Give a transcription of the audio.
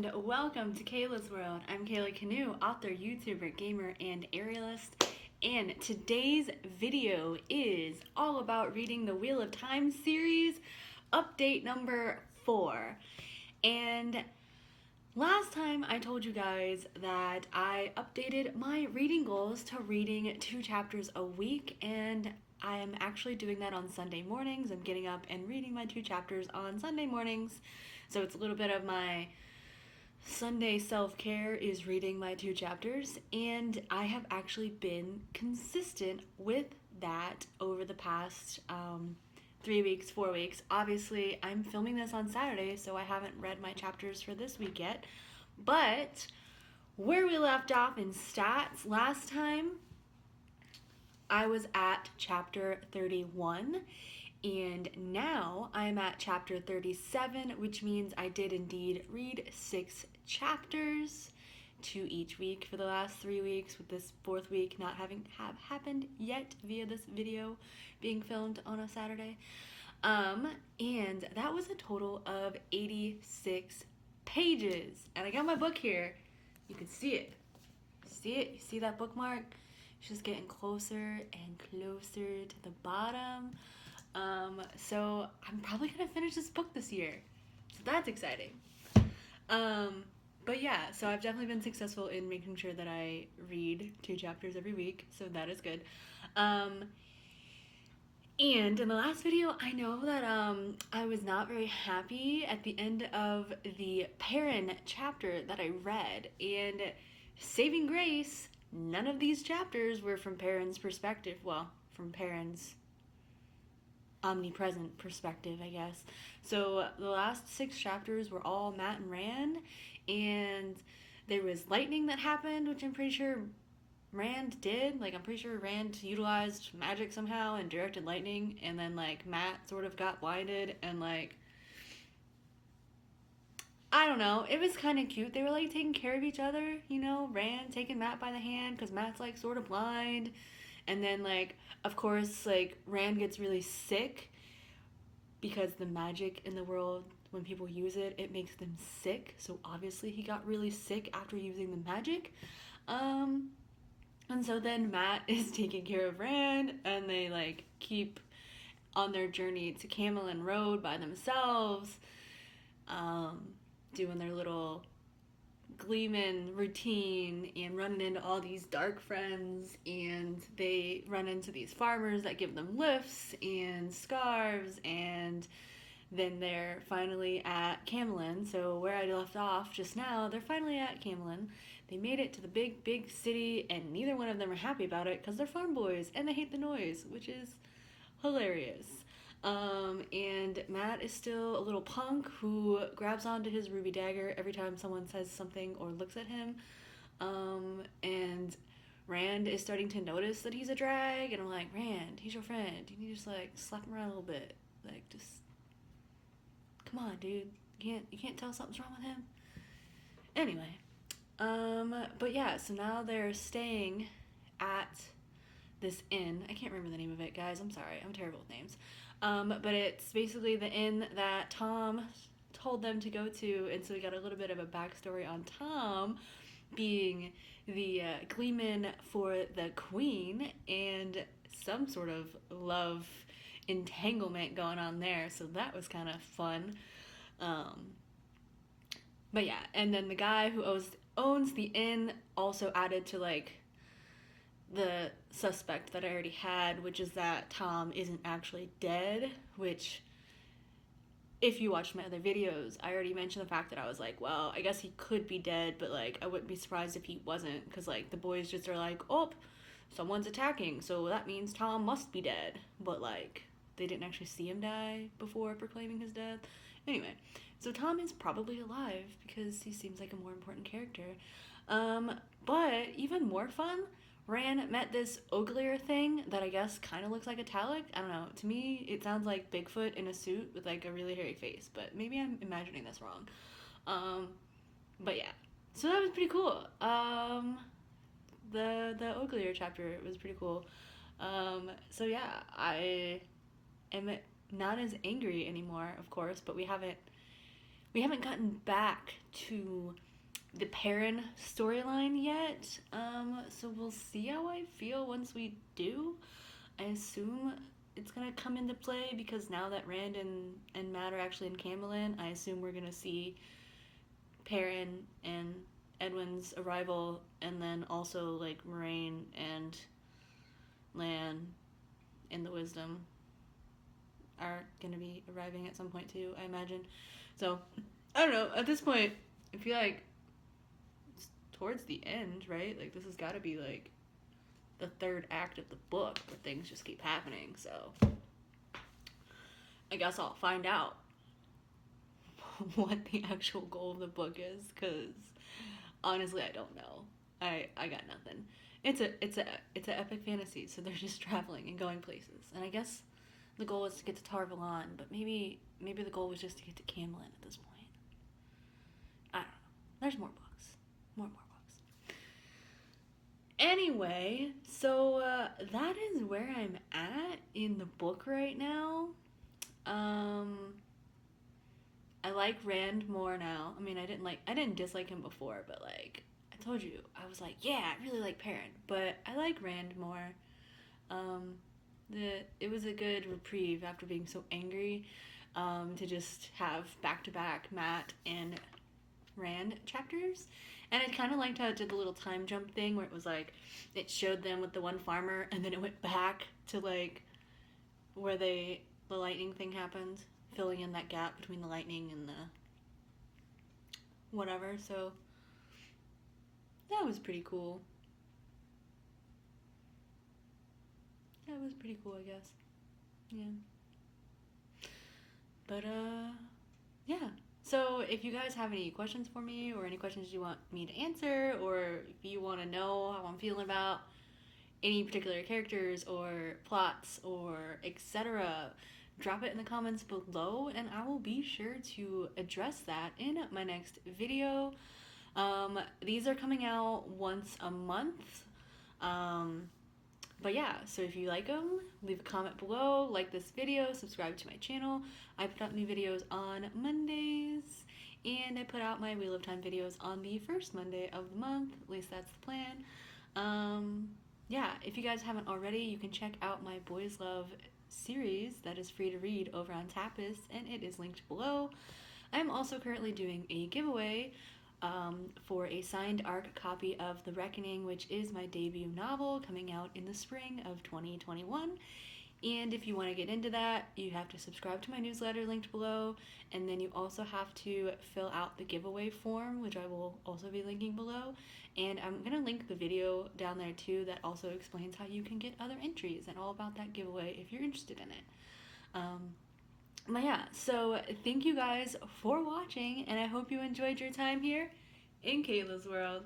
and welcome to Kayla's World. I'm Kayla Canoe, author, YouTuber, gamer, and aerialist. And today's video is all about reading the Wheel of Time series, update number 4. And last time I told you guys that I updated my reading goals to reading 2 chapters a week, and I am actually doing that on Sunday mornings. I'm getting up and reading my 2 chapters on Sunday mornings. So it's a little bit of my Sunday self-care is reading my 2 chapters, and I have actually been consistent with that over the past 3 weeks, 4 weeks. Obviously, I'm filming this on Saturday, so I haven't read my chapters for this week yet. But where we left off in stats last time, I was at chapter 31. And now I'm at chapter 37, which means I did indeed read 6 chapters, 2 each week for the last 3 weeks, with this 4th week not having happened yet via this video being filmed on a Saturday. And that was a total of 86 pages. And I got my book here. You can see it. See it? You see that bookmark? It's just getting closer and closer to the bottom. So I'm probably gonna finish this book this year, so that's exciting. But yeah, so I've definitely been successful in making sure that I read 2 chapters every week, so that is good. And in the last video, I know that I was not very happy at the end of the Perrin chapter that I read, and saving grace, none of these chapters were from Perrin's perspective. Well, from Perrin's omnipresent perspective, I guess. So the last 6 chapters were all Mat and Rand, and there was lightning that happened, which I'm pretty sure Rand did. Like, I'm pretty sure Rand utilized magic somehow and directed lightning, and then, like, Mat sort of got blinded, and, like, I don't know. It was kind of cute. They were, like, taking care of each other, you know? Rand taking Mat by the hand, because Mat's, like, sort of blind. And then, like, of course, like, Rand gets really sick because the magic in the world, when people use it, it makes them sick. So obviously he got really sick after using the magic. And so then Mat is taking care of Rand, and they, like, keep on their journey to Camelin Road by themselves, doing their little Gleeman routine and running into all these dark friends, and they run into these farmers that give them lifts and scarves, and then they're finally at Camelin. So where I left off just now, they're finally at Camelin. They made it to the big city, and neither one of them are happy about it because they're farm boys and they hate the noise, which is hilarious. And Mat is still a little punk who grabs onto his ruby dagger every time someone says something or looks at him. And Rand is starting to notice that he's a drag, and I'm like, Rand, he's your friend. You need to just, like, slap him around a little bit. Like, just, come on, dude. You can't tell something's wrong with him. Anyway, but yeah, so now they're staying at this inn. I can't remember the name of it, guys. I'm sorry. I'm terrible with names. But it's basically the inn that Tom told them to go to, and so we got a little bit of a backstory on Tom being the Gleeman for the Queen, and some sort of love entanglement going on there, so that was kind of fun. But yeah, and then the guy who owns the inn also added to, like, the suspect that I already had, which is that Tom isn't actually dead, which, if you watched my other videos, I already mentioned the fact that I was like, well, I guess he could be dead, but, like, I wouldn't be surprised if he wasn't, because, like, the boys just are like, oh, someone's attacking, so that means Tom must be dead, but, like, they didn't actually see him die before proclaiming his death. Anyway, so Tom is probably alive, because he seems like a more important character. But even more fun, Rand met this Oglier thing that I guess kind of looks like a Talic. I don't know. To me, it sounds like Bigfoot in a suit with, like, a really hairy face, but maybe I'm imagining this wrong. But yeah, so that was pretty cool. The Oglier chapter was pretty cool. So yeah, I am not as angry anymore, of course, but we haven't we haven't gotten back to the Perrin storyline yet. So we'll see how I feel once we do. I assume it's gonna come into play because now that Rand and Matt are actually in Camelin, I assume we're gonna see Perrin and Edwin's arrival, and then also like Moraine and Lan and the Wisdom are gonna be arriving at some point too, I imagine. So I don't know. At this point, I feel like it's towards the end, right? Like this has got to be like the third act of the book where things just keep happening. So I guess I'll find out what the actual goal of the book is, because honestly, I don't know. I got nothing. It's an epic fantasy, so they're just traveling and going places. And I guess the goal is to get to Tar Valon, but maybe the goal was just to get to Camelin at this point. I don't know. There's more books. More books. Anyway, so that is where I'm at in the book right now. I like Rand more now. I mean, I didn't dislike him before, but like I told you, I was like, yeah, I really like Perrin, but I like Rand more. It was a good reprieve after being so angry, to just have back-to-back Matt and Rand chapters. And I kind of liked how it did the little time jump thing where it was like it showed them with the one farmer and then it went back to like where the lightning thing happened, filling in that gap between the lightning and the whatever. So that was pretty cool. That was pretty cool, I guess. Yeah. But yeah. So if you guys have any questions for me, or any questions you want me to answer, or if you want to know how I'm feeling about any particular characters or plots or etc., drop it in the comments below and I will be sure to address that in my next video. These are coming out once a month. But yeah, so if you like them, leave a comment below, like this video, subscribe to my channel. I put out new videos on Mondays, and I put out my Wheel of Time videos on the first Monday of the month. At least that's the plan. Yeah, if you guys haven't already, you can check out my Boys Love series that is free to read over on Tapas, and it is linked below. I'm also currently doing a giveaway for a signed ARC copy of The Reckoning, which is my debut novel coming out in the spring of 2021. And if you want to get into that, you have to subscribe to my newsletter linked below, and then you also have to fill out the giveaway form, which I will also be linking below. And I'm going to link the video down there too that also explains how you can get other entries and all about that giveaway if you're interested in it. But yeah, so thank you guys for watching, and I hope you enjoyed your time here in Kayla's World.